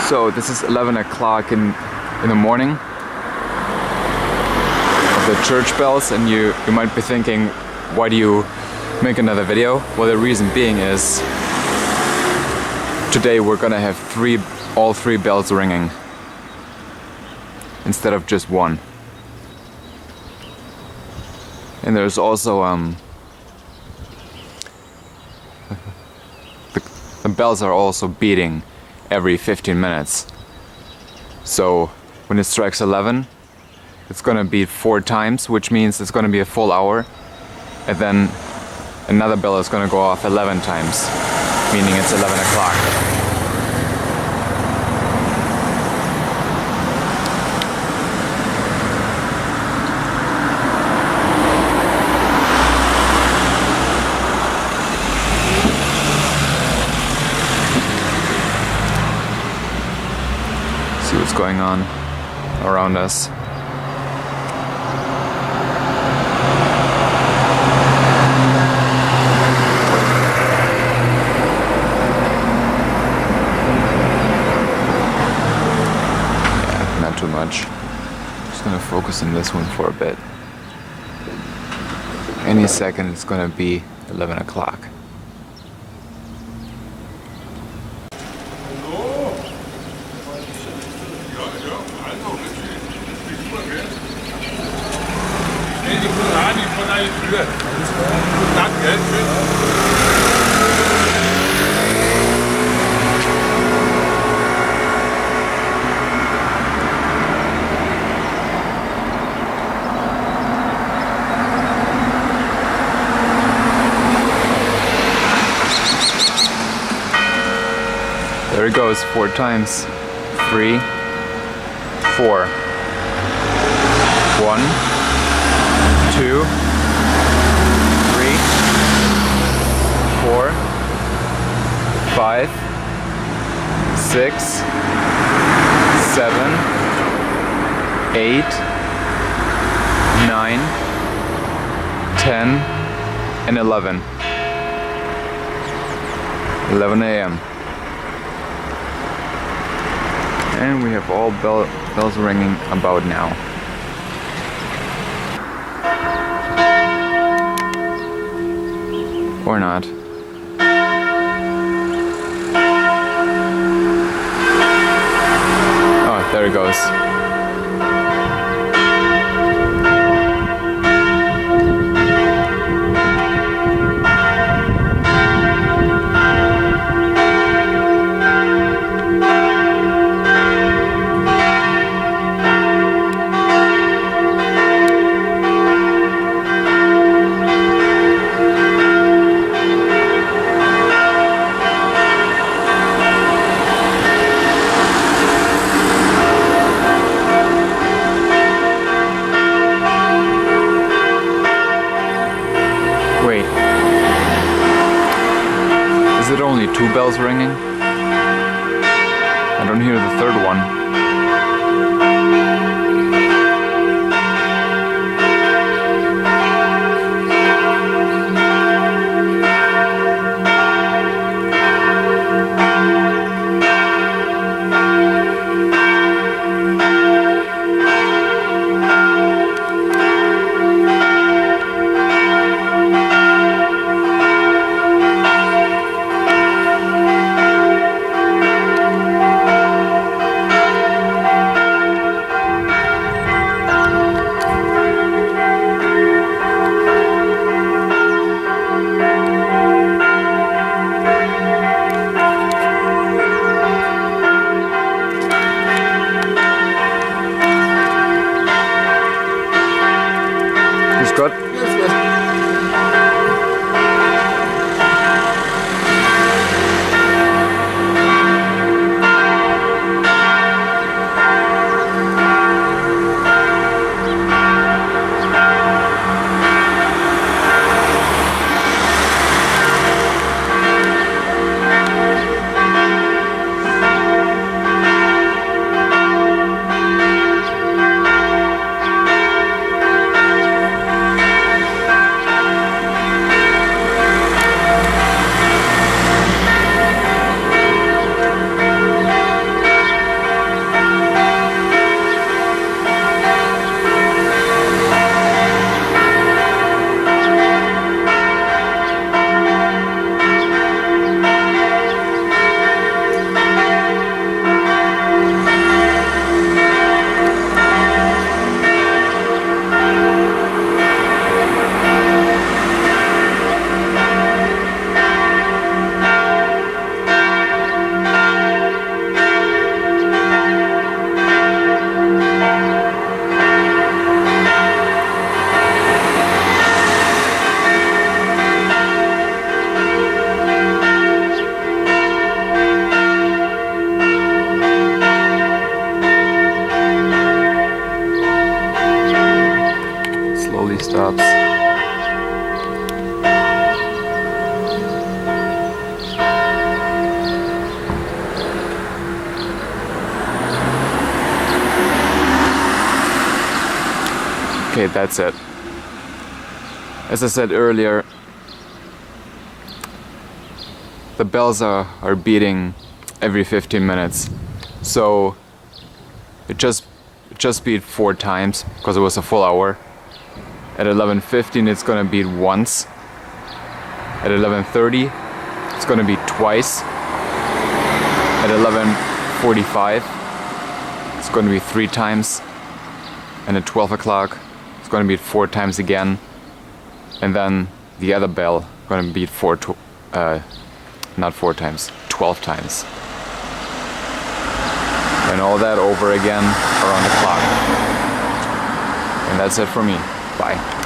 So this is 11 o'clock in the morning of the church bells, and you might be thinking, why do you make another video? Well, the reason being is today we're gonna have all three bells ringing instead of just one. And there's also the bells are also beating every 15 minutes. So when it strikes 11, it's gonna beat 4 times, which means it's gonna be a full hour. And then another bell is gonna go off 11 times, meaning it's 11 o'clock. See what's going on around us. Yeah, not too much. Just gonna focus on this one for a bit. Any second it's gonna be 11 o'clock. There it goes, 4 times. 3, 4. 1, 2, 3, 4, 5, 6, 7, 8, 9, 10, and 11. 11 a.m. And we have all bells ringing about now. Or not. Oh, there it goes. Wait. Is it only 2 bells ringing? I don't hear the third one. Good? Okay, that's it. As I said earlier, the bells are beating every 15 minutes. So it just beat 4 times because it was a full hour. At 11:15 it's gonna beat once. At 11:30 it's gonna beat twice. At 11:45 it's gonna be 3 times. And at 12 o'clock it's gonna beat 4 times again. And then the other bell gonna beat not 4 times, 12 times. And all that over again around the clock. And that's it for me. Bye.